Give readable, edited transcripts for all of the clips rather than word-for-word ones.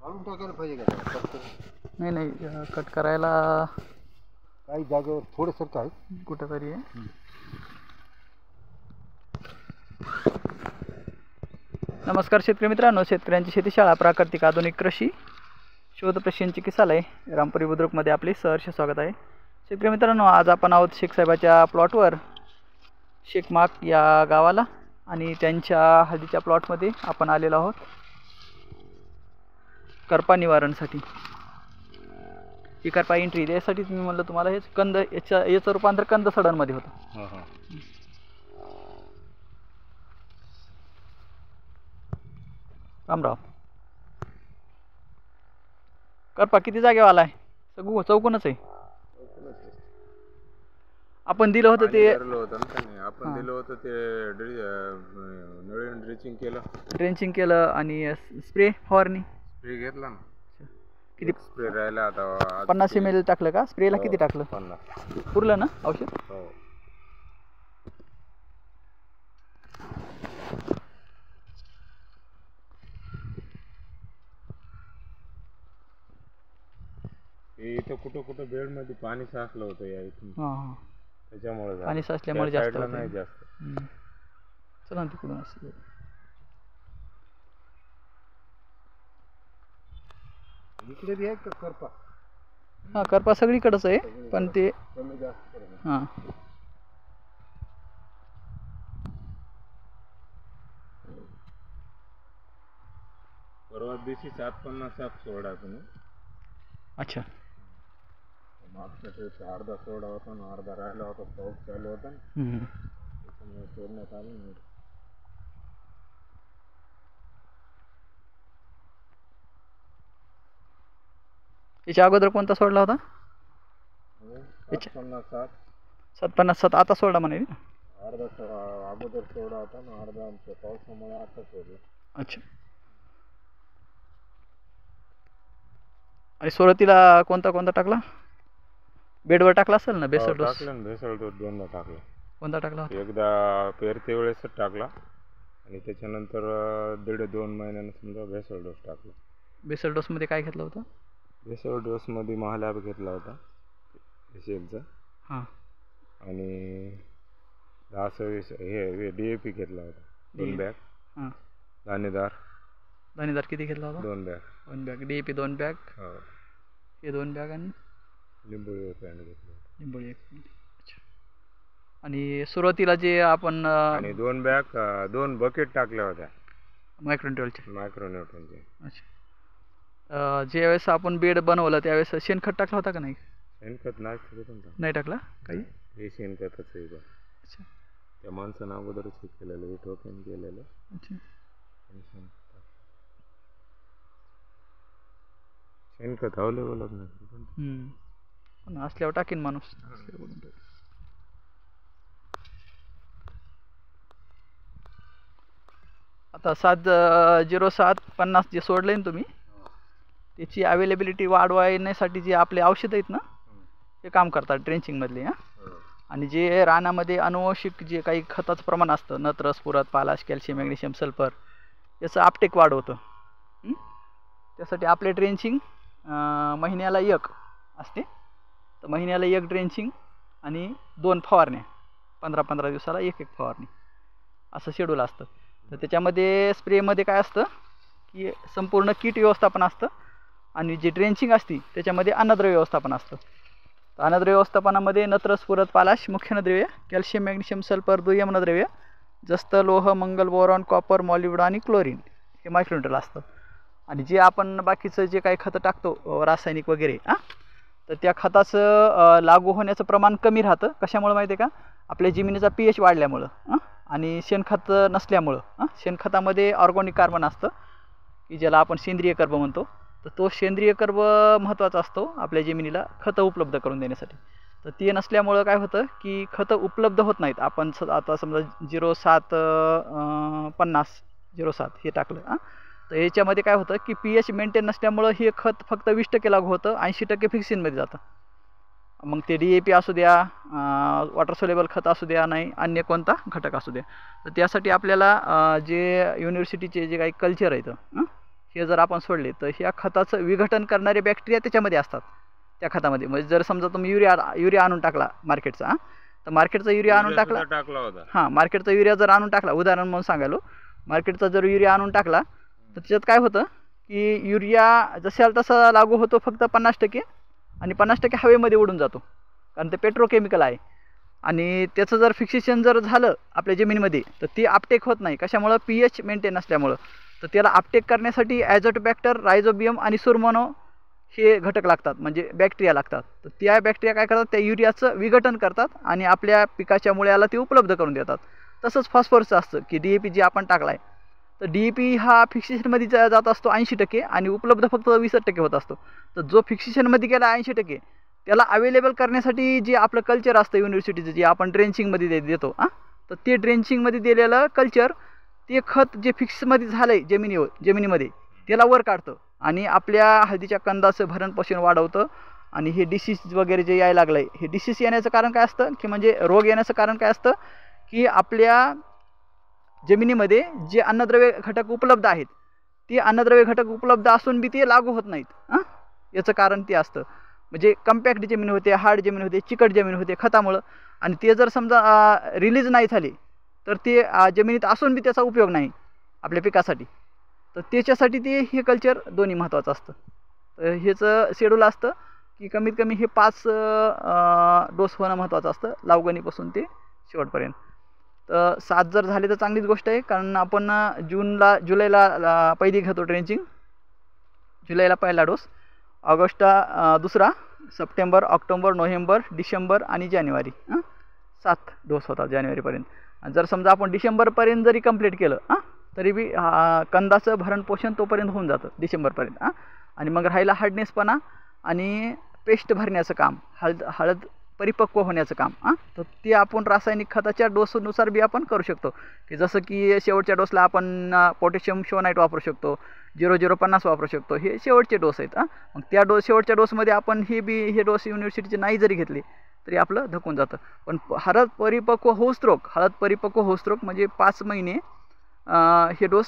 काढून टाकायला पाहिजे का त्याला? कट नाही नाही, कट करायला काही जागेवर थोडंसं आहे कुठंतरी आहे. नमस्कार शेतकरी मित्रांनो, शेतकऱ्यांची शेतीशाळा प्राकृतिक आधुनिक कृषी शोध प्रशिक्षण चिकित्सालय रामपुरी बुद्रुकमध्ये आपले सहर्ष स्वागत आहे. शेतकरी मित्रांनो, आज आपण आहोत शेख साहेबाच्या प्लॉटवर, शेखमाक या गावाला, आणि त्यांच्या हळदीच्या प्लॉटमध्ये आपण आलेलो आहोत करपा निवारणसाठी. ही करपा एंट्री द्यायसाठी मी म्हणलं तुम्हाला, हेच कंद याचं रूपांतर कंद सडनमध्ये होतं. रामराव, करपा किती जागेवर आलाय? चौकोनच आहे. आपण दिलं होतं ते आपण दिलं होतं ते ड्रिचिंग केलं, ड्रेंचिंग केलं आणि स्प्रे फवारणी स्प्रे घेतला ना. किती स्प्रे राहिला आता? 50 ml टाकलं का? स्प्रेला किती टाकलं? 50. पुरलं ना औषध? हो. इथं कुठं कुठं बेड मध्ये पाणी साचलं होतं या इथून. हां, त्याच्यामुळे पाणी साचल्यामुळे जास्त नाही जास्त. चला तिकडून असं. इकडे बी आहे का करपा? हां, करपा सगळीकडेच आहे, पण ते कमी जास्त करेल. हां. परवा दिवशी 750 साप सोडा तुम्ही. अच्छा. मागच्या वेळेस अर्धा सोडा होता ना, अर्धा राहिला होता. पाऊस चालू होता ना, त्याच्यामुळे सोडण्यात आलं नाही. याच्या अगोदर कोणता सोडला होता? 750. आता सोडला म्हणे. अर्धा अगोदर सोडा होता ना, अर्धा आमच्या पावसामुळे आता सोडला. अच्छा. आणि सुरुवातीला कोणता टाकला? बेडवर टाकला असेल ना? बेसल डोस टाकला ना. बेसल डोस दोनदा टाकला. कोणता टाकला होता? एकदा पेरते वेळेसच टाकला, आणि त्याच्यानंतर 1.5-2 महिन्यानं समजा बेसल डोस टाकला. बेसल डोसमध्ये काय घेतलं होतं? बेसल डोसमध्ये महालॅब घेतला होता एशियलचा. हां. आणि 10-20 हे DAP घेतला होता. 2 बॅग. हां. दाणेदार किती घेतला होता? 2 बॅग. 2 bag DAP, 2 bag. हो. हे 2 बॅग आणि लिंबोळी घेतला. लिंबोळी 1. अच्छा. आणि सुरुवातीला जे आपण आणि 2 बॅग 2 बकेट टाकल्या होत्या मायक्रोन्यूट्रनचे. अच्छा. ज्यावेळेस आपण बेड बनवलं त्यावेळेस शेणखत टाकला होता का नाही? शेणखत नाही टाकला काही? हे शेणखतच आहे. अच्छा. त्या माणसानं अगोदरच हे केलेलं, टोकन केलेलं. अच्छा. शेणखत अवेलेबल असल्यावर टाकीन माणूस. आता 70750 जे सोडले ना तुम्ही, त्याची अवेलेबिलिटी वाढवण्यासाठी जे आपले औषध आहेत ना, ते काम करतात ड्रेंचिंगमधले. आणि जे रानामध्ये अनुवंशिक जे काही खताचं प्रमाण असतं, नत्र, स्फुरद, पालाश, कॅल्शियम, मॅग्नेशियम, सल्फर, याचं आपटेक वाढवतं. त्यासाठी आपले ड्रेंचिंग महिन्याला 1 असते. तर महिन्याला 1 ड्रेंचिंग आणि 2 फवारण्या, 15-15 दिवसाला 1 फवारणी, असं शेड्यूल असतं. तर त्याच्यामध्ये स्प्रेमध्ये काय असतं की संपूर्ण कीट व्यवस्थापन असतं, आणि जे ड्रेंचिंग असते त्याच्यामध्ये अन्नद्रव्य व्यवस्थापन असतं. तर अन्नद्रव्य व्यवस्थापनामध्ये नत्र, स्फुरद, पालाश मुख्य अन्नद्रव्य, कॅल्शियम, मॅग्नेशियम, सल्फर दुय्यम अन्नद्रव्य, जस्त, लोह, मंगल, बोरॉन, कॉपर, मॉलिब्डेनम आणि क्लोरीन हे मायक्रोन्यूट्रल असतं. आणि जे आपण बाकीचं जे काही खतं टाकतो रासायनिक वगैरे, तर त्या खताचं लागू होण्याचं प्रमाण कमी राहतं. कशामुळे माहिती आहे का? आपल्या जमिनीचा pH वाढल्यामुळं आणि शेणखत नसल्यामुळं. शेणखतामध्ये ऑर्गॅनिक कार्बन असतं की ज्याला आपण सेंद्रिय कर्ब म्हणतो. तर तो सेंद्रिय कर्ब महत्त्वाचा असतो आपल्या जमिनीला खतं उपलब्ध करून देण्यासाठी. तर ते नसल्यामुळं काय होतं की खतं उपलब्ध होत नाहीत. आपण आता समजा 0750 हे टाकलं, तर याच्यामध्ये काय होतं की pH मेंटेन नसल्यामुळं हे खत फक्त 20% लागू होतं, 80% फिक्सिनमध्ये जातं. मग ते DAP असू द्या, वॉटर सोल्युबल खत असू द्या, नाही अन्य कोणता घटक असू द्या. तर त्यासाठी आपल्याला जे युनिव्हर्सिटीचे जे काही कल्चर आहेत हे जर आपण सोडले तर ह्या खताचं विघटन करणारे बॅक्टेरिया त्याच्यामध्ये असतात त्या खतामध्ये. म्हणजे जर समजा तुम्ही युरिया आणून टाकला मार्केटचा, तर मार्केटचा युरिया आणून टाकला होता. हां, मार्केटचा युरिया जर आणून टाकला, उदाहरण म्हणून सांगायलो, मार्केटचा जर युरिया आणून टाकला तर त्याच्यात काय होतं की युरिया जशाला तसा लागू होतो फक्त 50% आणि 50% हवेमध्ये उडून जातो, कारण ते पेट्रोकेमिकल आहे. आणि त्याचं जर फिक्सेशन जर झालं आपल्या जमिनीमध्ये तर ती अपटेक होत नाही. कशामुळं? pH मेंटेन असल्यामुळं. तर त्याला अपटेक करण्यासाठी ॲझोटोबॅक्टर, रायझोबियम आणि सुरमोनो हे घटक लागतात, म्हणजे बॅक्टेरिया लागतात. तर त्या बॅक्टेरिया काय करतात, त्या युरियाचं विघटन करतात आणि आपल्या पिकाच्या मुळ्याला ते उपलब्ध करून देतात. तसंच फॉस्फरसचं असतं की DAP जे आपण टाकला आहे, तर DAP हा फिक्सेशनमध्ये जात असतो 80% आणि उपलब्ध फक्त 20% होत असतो. तर जो फिक्सेशनमध्ये गेला 80%, त्याला अवेलेबल करण्यासाठी जे आपलं कल्चर असतं युनिव्हर्सिटीचं, जे आपण ड्रेंचिंगमध्ये देतो तर ते ड्रेंचिंगमध्ये दिलेलं कल्चर ते खत जे फिक्समध्ये झालं आहे जमिनीमध्ये त्याला वर काढतं आणि आपल्या हळदीच्या कंदाचं भरण पोषण वाढवतं. आणि हे डिसीज वगैरे जे यायला लागलं आहे, हे डिसीज येण्याचं कारण काय असतं की म्हणजे रोग येण्याचं कारण काय असतं की आपल्या जमिनीमध्ये जे अन्नद्रव्य घटक उपलब्ध आहेत ते अन्नद्रव्य घटक उपलब्ध असून बी ते लागू होत नाहीत. याचं कारण ते असतं. म्हणजे कम्पॅक्ट जमीन होते, हार्ड जमीन होते, चिकट जमीन होते खतामुळं, आणि ते जर समजा रिलीज नाही झाले तर ते जमिनीत असून बी त्याचा उपयोग नाही आपल्या पिकासाठी. तर त्याच्यासाठी ते हे कल्चर दोन्ही महत्त्वाचं असतं. तर ह्याचं शेड्यूल असतं की कमीत कमी हे 5 डोस होणं महत्त्वाचं असतं लावगणीपासून ते शेवटपर्यंत. तर 7 जर झाले तर चांगलीच गोष्ट आहे, कारण आपण जुलैला पहिली घेतो ड्रेंचिंग, जुलैला पहिला डोस, ऑगस्टला दुसरा, सप्टेंबर, ऑक्टोबर, नोव्हेंबर, डिसेंबर आणि जानेवारी 7 डोस होतात जानेवारीपर्यंत. आणि जर समजा आपण डिसेंबरपर्यंत जरी कंप्लीट केलं तरी बी कंदाचं भरण पोषण तोपर्यंत होऊन जातं डिसेंबरपर्यंत. आणि मग राहिला हार्डनेसपणा आणि पेस्ट भरण्याचं काम, हळद परिपक्व होण्याचं काम, तर ते आपण रासायनिक खताच्या डोसनुसार बी आपण करू शकतो. की जसं की शेवटच्या डोसला आपण पोटॅशियम शोनाईट वापरू शकतो, 0050 वापरू शकतो, हे शेवटचे डोस आहेत. मग त्या शेवटच्या डोसमध्ये आपण हे डोस युनिव्हर्सिटीचे नाही जरी घेतले तरी आपलं धकून जातं. पण हळद परिपक्व होऊस्त्रोक म्हणजे 5 महिने हे डोस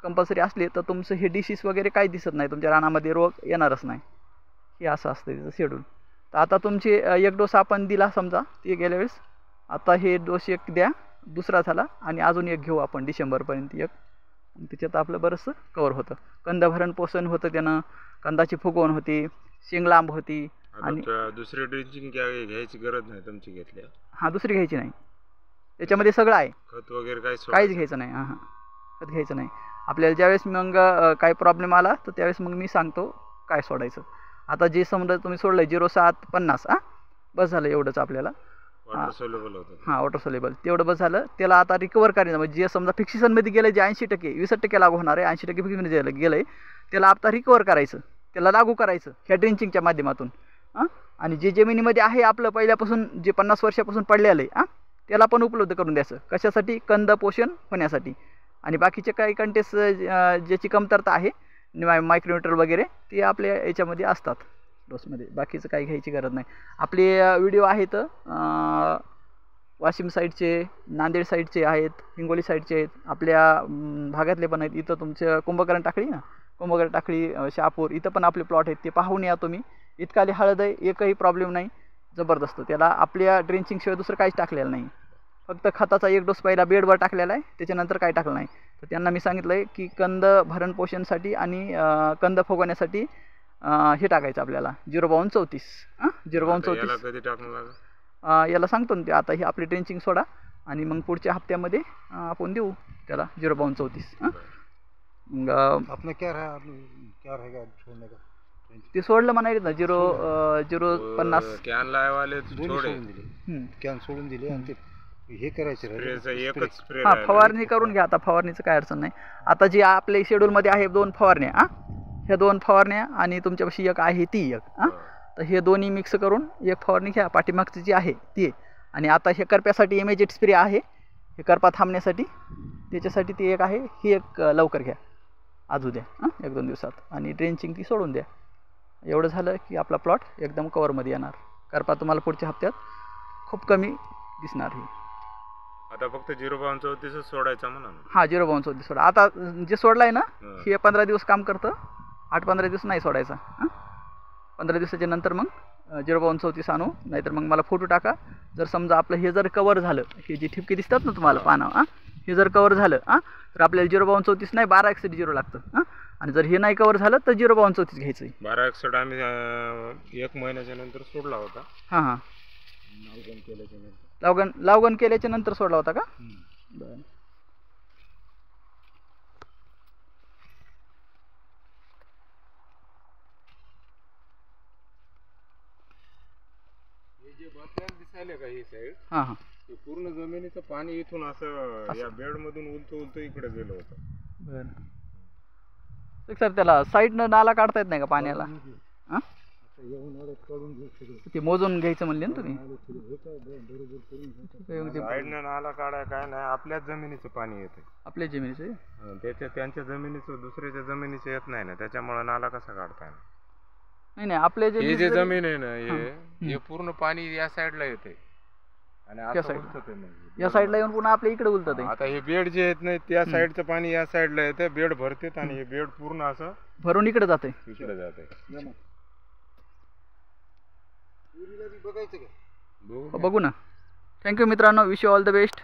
कंपल्सरी असले तर तुमचं हे डिसीज वगैरे काही दिसत नाही, तुमच्या रानामध्ये रोग येणारच नाही. हे असं असतं त्याचं शेड्यूल. तर आता तुमचे एक डोस आपण दिला समजा, ते गेल्या वेळेस, आता हे डोस एक द्या, दुसरा झाला आणि अजून एक घेऊ आपण डिसेंबरपर्यंत एक, त्याच्यात आपलं बरंचसं कवर होतं. कंद भरण पोषण होतं त्यानं, कंदाची फुगवण होती, शेंग लांब होती. आणि दुसरी ड्रिंचिंग घ्यायची गरज नाही तुमची घेतल्या? हां, दुसरी घ्यायची नाही, त्याच्यामध्ये सगळं आहे, खत वगैरे काहीच घ्यायचं नाही. खत घ्यायचं नाही. आपल्याला ज्यावेळेस मग काही प्रॉब्लेम आला तर त्यावेळेस मग मी सांगतो काय सोडायचं. आता जे समजा तुम्ही सोडलं 0750 बस झालं एवढंच आपल्याला. वॉटर सोल्युबल होतं. वॉटर सोल्युबल तेवढं बस झालं. त्याला आता रिकवर करायचं, म्हणजे जे समजा फिक्सेशनमध्ये गेलं, जे 80% 20% लागू होणार आहे, 80% फिक्सेशनमध्ये गेलं आहे, त्याला आता रिकवर करायचं, त्याला लागू करायचं ह्या ड्रेंचिंगच्या माध्यमातून. आणि जे जमिनीमध्ये आहे आपलं पहिल्यापासून, जे 50 वर्षापासून पडलेलं आहे, त्याला पण उपलब्ध करून द्यायचं. कशासाठी? कंद पोषण होण्यासाठी. आणि बाकीचे काही कंटेस ज्याची कमतरता आहे, मायक्रोन्यूट्रल वगैरे, ते आपल्या याच्यामध्ये असतात डोसमध्ये. बाकीचं काही घ्यायची गरज नाही. आपले व्हिडिओ आहेत वाशिम साईडचे, नांदेड साईडचे आहेत, हिंगोली साईडचे आहेत, आपल्या भागातले पण आहेत. इथं तुमचं कुंभकर्ण टाकळी, शहापूर, इथं पण आपले प्लॉट आहेत, ते पाहून या तुम्ही. इतकाली हळद आहे, एकही प्रॉब्लेम नाही, जबरदस्त. त्याला आपल्या ड्रेंचिंगशिवाय दुसरं काहीच टाकलेलं नाही, फक्त खताचा एक डोस पहिला बेडवर टाकलेला आहे, त्याच्यानंतर काही टाकलं नाही. तर त्यांना मी सांगितलं आहे की कंद भरण पोषणसाठी आणि कंद फुगवण्यासाठी हे टाकायचं आपल्याला 05234. 05234 कधी टाकणार? याला सांगतो ना ते. आता ही आपली ड्रेंचिंग सोडा आणि मग पुढच्या हप्त्यामध्ये आपण देऊ त्याला 05234. मग आपने क्या रहेगा छोड़ने का? ते सोडलं म्हणाले ना 050 कॅन लावाले कॅन सोडून दिले आणि ते हे करायचं एकच स्प्रे. फवारणी करून घ्या. आता फवारणीचं काय अडचण नाही. आता जी आपल्या शेड्यूलमध्ये आहे 2 फवारण्या, ह्या 2 फवारण्या आणि तुमच्यापाशी एक आहे ती एक, तर हे दोन्ही मिक्स करून एक फवारणी घ्या. पाठीमागची जी आहे ती. आणि आता हे करप्यासाठी इमेजेट स्प्रे आहे, हे करपा थांबण्यासाठी, त्याच्यासाठी ती एक आहे, ही एक लवकर घ्या, आज उद्या 1-2 दिवसात. आणि ड्रेंचिंग ती सोडून द्या. एवढं झालं की आपला प्लॉट एकदम कवरमध्ये येणार. करपा तुम्हाला पुढच्या हप्त्यात खूप कमी दिसणार. ही आता फक्त 0.34 सोडायचा म्हणा ना. हां 0.34 सोडा. आता जे सोडलाय ना हं. हे 15 दिवस काम करतं. 8-15 दिवस नाही सोडायचा. हां 15 दिवसाच्या नंतर मग 0.34 आणू, नाहीतर मग मला फोटो टाका. जर समजा आपलं हे जर कवर झालं, हे जे ठिपके दिसतात ना तुम्हाला पानं, हां हे जर कवर झालं हां तर आपल्याला 0.34 नाही 12 लागतं. हां आणि जर हे नाही कवर झालं तर 0.34 घ्यायचं आहे. 12 आम्ही 1 महिन्याच्या नंतर सोडला होता. हां हां लागण केल्याच्या नंतर. लावगण केल्याच्या नंतर सोडला होता का? बरं. हे जे बसल्याला दिसायले का ही साईड, हां हां ते पूर्ण जमिनीचं पाणी इथून असं या बेड मधून उलतो इकडे गेलं होतं. बरं सर त्याला साईडनं नाला काढता येत नाही का पाण्याला? हां ते मोजून घ्यायचं म्हणले ना तुम्ही? साईडनं नाला काढाय काय नाही, आपल्याच जमिनीचं पाणी येते. आपल्या जमिनीचे त्यांच्या जमिनीचं दुसऱ्याच्या जमिनीचं येत नाही ना, त्याच्यामुळे नाला कसा काढताय? नाही नाही आपल्या हे जे जमिनीचं जमीन आहे ना हे पूर्ण पाणी या साईडला येते आणि असं उलटतं ते मग. या साईडला येऊन पुन्हा आपल्या इकडे उलटत आहे. आता हे बेड जे आहेत नाही त्या साईडचं पाणी या साईडला येतं, बेड भरतेत आणि हे बेड पूर्ण असं भरून इकडे जाते. इकडे जाते. बघायचं का? बघू ना. थँक्यू मित्रांनो, wish you all the best.